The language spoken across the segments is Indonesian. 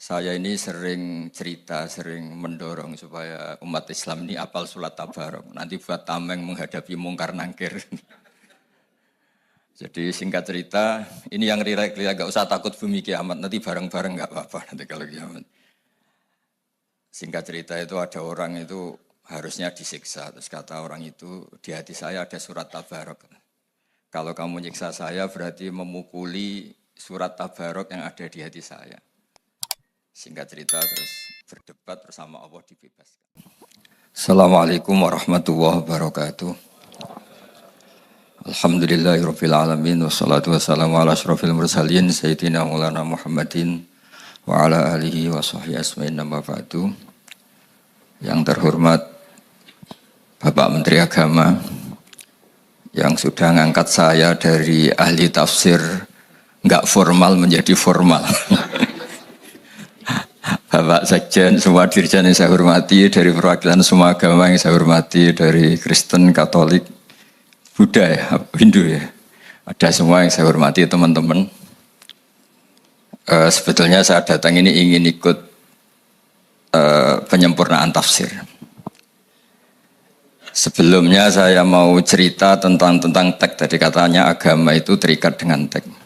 Saya ini sering cerita, sering mendorong supaya umat Islam ini apal surat Tabarok. Nanti buat tameng menghadapi mungkar nangkir. Jadi singkat cerita, ini yang rilek-rilek, gak usah takut bumi kiamat. Nanti bareng-bareng gak apa-apa nanti kalau kiamat. Singkat cerita itu ada orang itu harusnya disiksa. Terus kata orang itu, di hati saya ada surat Tabarok. Kalau kamu nyiksa saya berarti memukuli surat Tabarok yang ada di hati saya. Singkat cerita terus berdebat bersama Allah dibebaskan. Assalamualaikum warahmatullahi wabarakatuh. Alhamdulillahirabbil alamin wassalatu wassalamu ala asyrofil mursalin sayyidina Maulana Muhammadin wa ala alihi wa sahbihi asma'in nama ba'du. Yang terhormat Bapak Menteri Agama yang sudah ngangkat saya dari ahli tafsir enggak formal menjadi formal. Bapak Sekjen, semua dirjen yang saya hormati, dari perwakilan semua agama yang saya hormati, dari Kristen, Katolik, Buddha ya, Hindu ya. Ada semua yang saya hormati teman-teman. Sebetulnya saya datang ini ingin ikut penyempurnaan tafsir. Sebelumnya saya mau cerita tentang teks. Tadi katanya agama itu terikat dengan teks.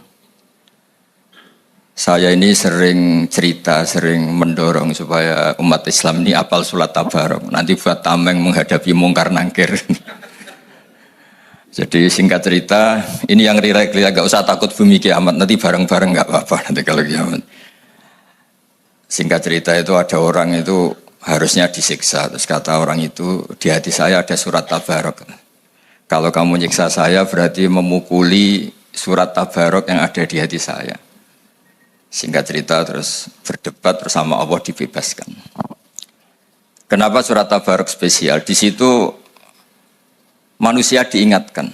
Saya ini sering cerita, sering mendorong supaya umat Islam ini apal surat Tabarok. Nanti buat tameng menghadapi mungkar nangkir. Jadi singkat cerita, ini yang rilek-rilek, gak usah takut bumi kiamat. Nanti bareng-bareng gak apa-apa nanti kalau kiamat. Singkat cerita itu ada orang itu harusnya disiksa. Terus kata orang itu, di hati saya ada surat Tabarok. Kalau kamu nyiksa saya berarti memukuli surat Tabarok yang ada di hati saya. Singkat cerita terus berdebat bersama Allah dibebaskan. Kenapa surat Tabarok spesial? Di situ manusia diingatkan.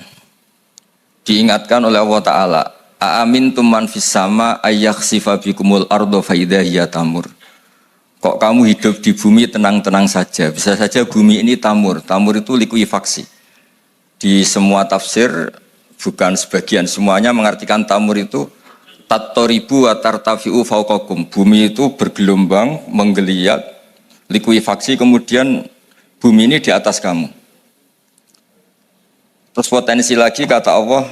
Diingatkan oleh Allah Ta'ala. Aamintum man fis sama ayyakhsifa bikumul ardo fa idza hiya tamur. Kok kamu hidup di bumi tenang-tenang saja? Bisa saja bumi ini tamur. Tamur itu likuifaksi. Di semua tafsir, bukan sebagian, semuanya mengartikan tamur itu tattoribu wa tartafi'u fauqakum. Bumi itu bergelombang, menggeliat, likuifaksi, kemudian bumi ini di atas kamu. Terus potensi lagi kata Allah,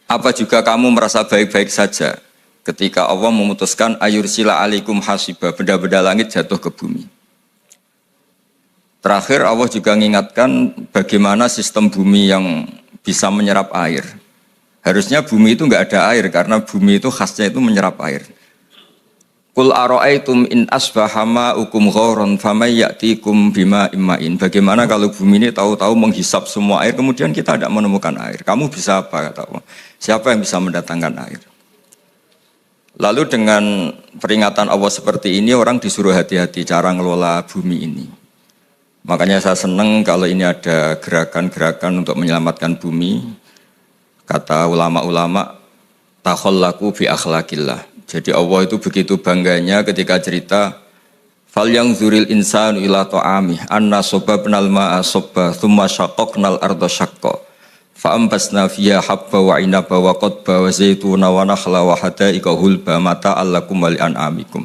apa juga kamu merasa baik-baik saja ketika Allah memutuskan ayursila alaikum hasiba, benda-benda langit jatuh ke bumi. Terakhir Allah juga mengingatkan bagaimana sistem bumi yang bisa menyerap air. Harusnya bumi itu enggak ada air karena bumi itu khasnya itu menyerap air. Qul ara'aitum in asbaha ma'ukum ghauran famay ya'tikum bima imma'in. Bagaimana kalau bumi ini tahu-tahu menghisap semua air kemudian kita tidak menemukan air? Kamu bisa apa kata Allah? Siapa yang bisa mendatangkan air? Lalu dengan peringatan Allah seperti ini orang disuruh hati-hati cara ngelola bumi ini. Makanya saya senang kalau ini ada gerakan-gerakan untuk menyelamatkan bumi. Kata ulama-ulama, takhallaku bi akhlaqillah. Jadi Allah itu begitu bangganya ketika cerita fal yanzuril insanu ila ta'ami anna sababnal ma'a sabba thumma shaqqaqnal arda shaqqa fa ambasna fiha habba wa inaba wa qadba wa zaituna wa nakhla wa hada'iqa hulba mata'al lakum wa li'an'amikum.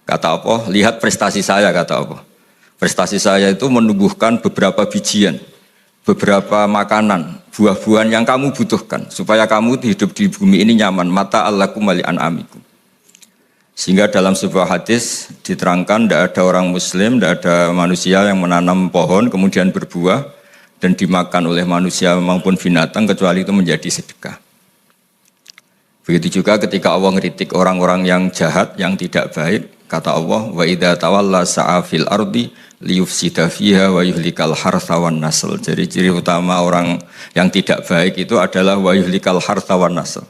Kata Allah, lihat prestasi saya kata Allah. Prestasi saya itu menumbuhkan beberapa bijian, beberapa makanan, buah-buahan yang kamu butuhkan supaya kamu hidup di bumi ini nyaman. Mata Allakum wali'an amikum. Sehingga dalam sebuah hadis diterangkan tidak ada orang muslim, tidak ada manusia yang menanam pohon kemudian berbuah dan dimakan oleh manusia maupun binatang kecuali itu menjadi sedekah. Begitu juga ketika Allah ngeritik orang-orang yang jahat, yang tidak baik, kata Allah, wa idza tawalla sa'a fil ardi liyufsida fiha wa yuhlikal hartha wan nasl. Jadi ciri utama orang yang tidak baik itu adalah wa yuhlikal hartha wan nasl.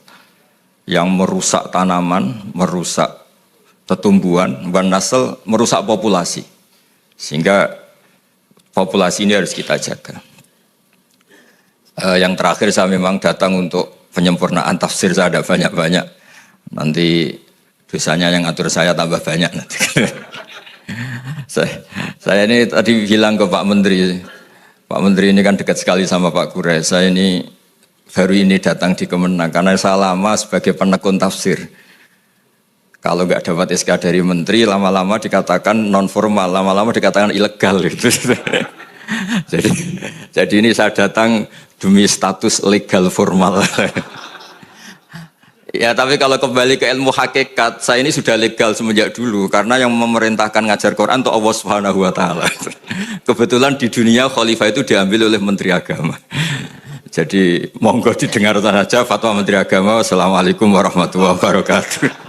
Yang merusak tanaman, merusak tetumbuhan, wan nasl merusak populasi. Sehingga populasi ini harus kita jaga. Yang terakhir saya memang datang untuk penyempurnaan tafsir, saya ada banyak-banyak. Nanti dosanya yang ngatur saya tambah banyak nanti. Saya ini tadi bilang ke Pak Menteri ini kan dekat sekali sama Pak Kure. Saya ini baru ini datang di Kemenang karena saya lama sebagai penekun tafsir. Kalau nggak dapat SK dari menteri, lama-lama dikatakan non formal, lama-lama dikatakan ilegal gitu. jadi, jadi ini saya datang demi status legal formal. Ya tapi kalau kembali ke ilmu hakikat, saya ini sudah legal semenjak dulu karena yang memerintahkan ngajar Quran itu Allah Subhanahu Wa Taala. Kebetulan di dunia khalifah itu diambil oleh Menteri Agama. Jadi monggo didengar saja fatwa Menteri Agama. Wassalamualaikum warahmatullahi wabarakatuh.